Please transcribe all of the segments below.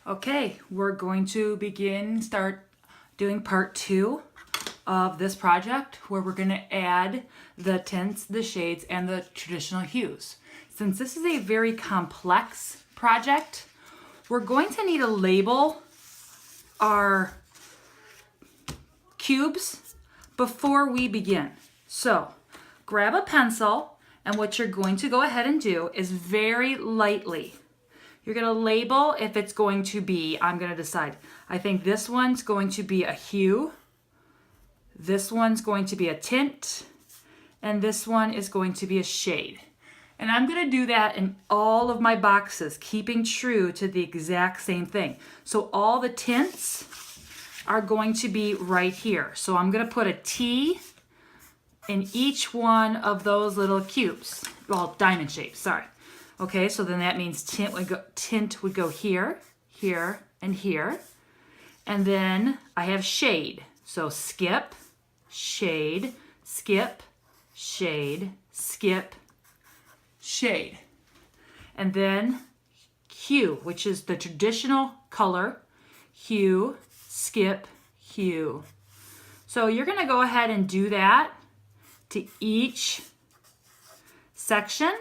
Okay, we're going to start doing part 2 of this project where we're going to add the tints, the shades, and the traditional hues. Since this is a very complex project, we're going to need to label our cubes before we begin. So grab a pencil, and what you're going to go ahead and do is very lightly, you're going to label if it's going to be, I'm going to decide. I think this one's going to be a hue. This one's going to be a tint. And this one is going to be a shade. And I'm going to do that in all of my boxes, keeping true to the exact same thing. So all the tints are going to be right here. So I'm going to put a T in each one of those little cubes. Well, diamond shapes, sorry. Okay, so then that means tint would go here, here, and here. And then I have shade. So skip, shade, skip, shade, skip, shade. And then hue, which is the traditional color. Hue, skip, hue. So you're going to go ahead and do that to each section.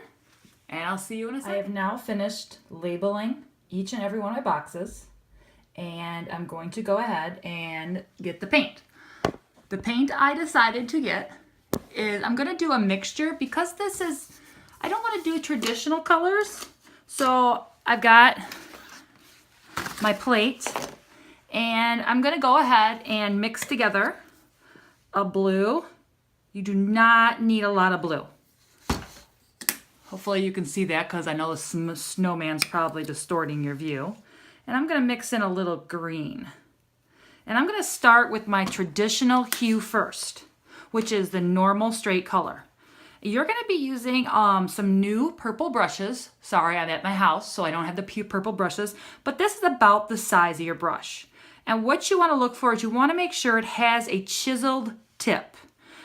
And I'll see you in a second. I have now finished labeling each and every one of my boxes. And I'm going to go ahead and get the paint. The paint I decided to get is, I'm going to do a mixture because this is, I don't want to do traditional colors. So I've got my plate and I'm going to go ahead and mix together a blue. You do not need a lot of blue. Hopefully you can see that because I know the snowman's probably distorting your view. And I'm going to mix in a little green. And I'm going to start with my traditional hue first, which is the normal straight color. You're going to be using some new purple brushes. Sorry, I'm at my house, so I don't have the purple brushes. But this is about the size of your brush. And what you want to look for is you want to make sure it has a chiseled tip.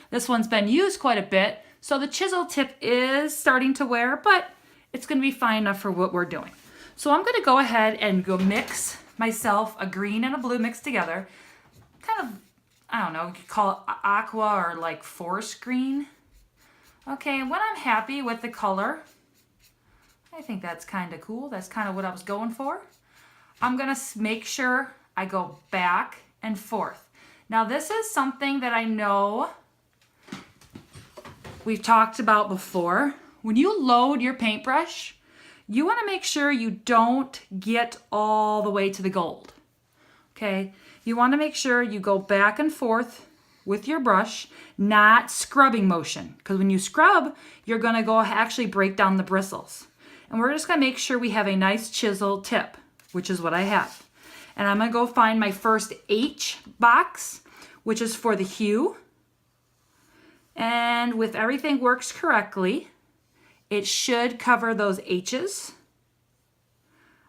This one's been used quite a bit. So the chisel tip is starting to wear, but it's going to be fine enough for what we're doing. So I'm going to go ahead and go mix myself a green and a blue mixed together. Kind of, I don't know, you could call it aqua or like forest green. Okay, and when I'm happy with the color, I think that's kind of cool. That's kind of what I was going for. I'm going to make sure I go back and forth. Now this is something that I know we've talked about before. When you load your paintbrush, you want to make sure you don't get all the way to the gold. Okay? You want to make sure you go back and forth with your brush, not scrubbing motion. Because when you scrub, you're going to go actually break down the bristles. And we're just going to make sure we have a nice chisel tip, which is what I have. And I'm going to go find my first H box, which is for the hue. And if everything works correctly, it should cover those H's.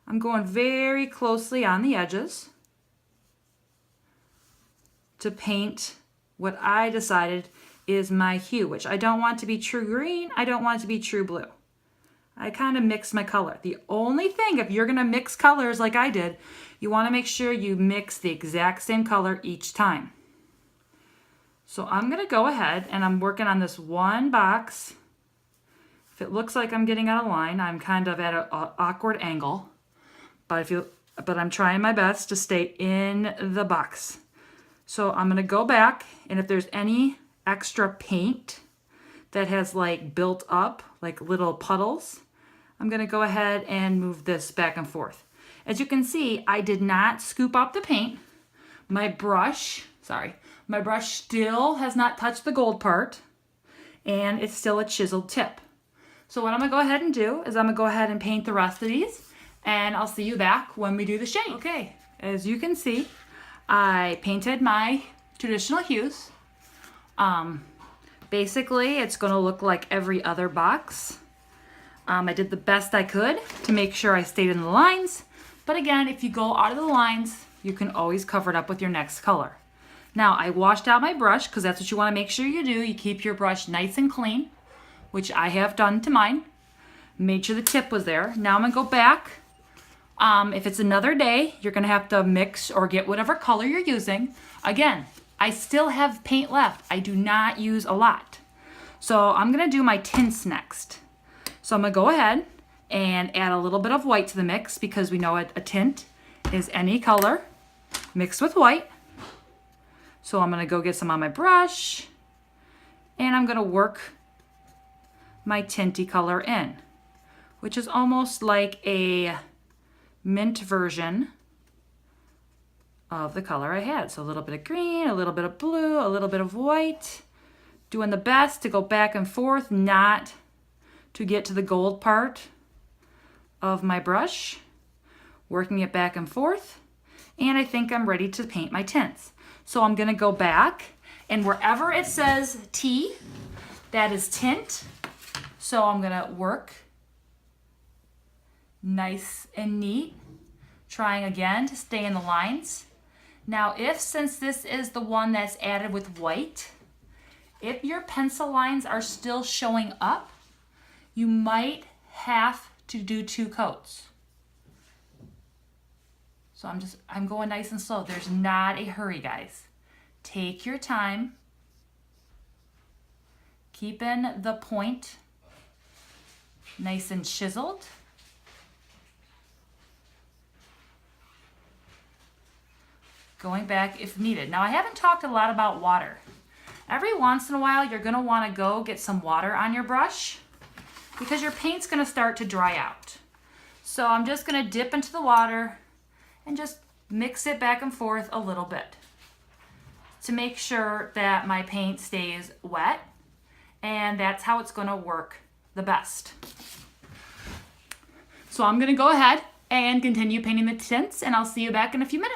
I'm going very closely on the edges to paint what I decided is my hue, which I don't want to be true green, I don't want it to be true blue. I kind of mix my color. The only thing, if you're going to mix colors like I did, you want to make sure you mix the exact same color each time. So I'm going to go ahead and I'm working on this one box. If it looks like I'm getting out of line, I'm kind of at an awkward angle. But I'm trying my best to stay in the box. So I'm going to go back, and if there's any extra paint that has like built up, like little puddles, I'm going to go ahead and move this back and forth. As you can see, I did not scoop up the paint. My brush still has not touched the gold part, and it's still a chiseled tip. So what I'm going to go ahead and do is I'm going to go ahead and paint the rest of these, and I'll see you back when we do the shade. Okay, as you can see, I painted my traditional hues. Basically, it's going to look like every other box. I did the best I could to make sure I stayed in the lines, but again, if you go out of the lines, you can always cover it up with your next color. Now, I washed out my brush because that's what you want to make sure you do. You keep your brush nice and clean, which I have done to mine. Made sure the tip was there. Now I'm going to go back If it's another day, you're gonna have to mix or get whatever color you're using. Again, I still have paint left. I do not use a lot. So I'm gonna do my tints next. So I'm gonna go ahead and add a little bit of white to the mix because we know a tint is any color mixed with white. So I'm gonna go get some on my brush and I'm gonna work my tinty color in, which is almost like a mint version of the color I had. So a little bit of green, a little bit of blue, a little bit of white. Doing the best to go back and forth, not to get to the gold part of my brush. Working it back and forth. And I think I'm ready to paint my tints. So I'm gonna go back and wherever it says T, that is tint. So I'm gonna work nice and neat. Trying again to stay in the lines. Now since this is the one that's added with white, if your pencil lines are still showing up, you might have to do 2 coats. So I'm going nice and slow. There's not a hurry, guys. Take your time. Keeping the point nice and chiseled. Going back if needed. Now I haven't talked a lot about water. Every once in a while you're gonna wanna go get some water on your brush because your paint's gonna start to dry out. So I'm just gonna dip into the water and just mix it back and forth a little bit to make sure that my paint stays wet, and that's how it's gonna work the best. So I'm gonna go ahead and continue painting the tints and I'll see you back in a few minutes.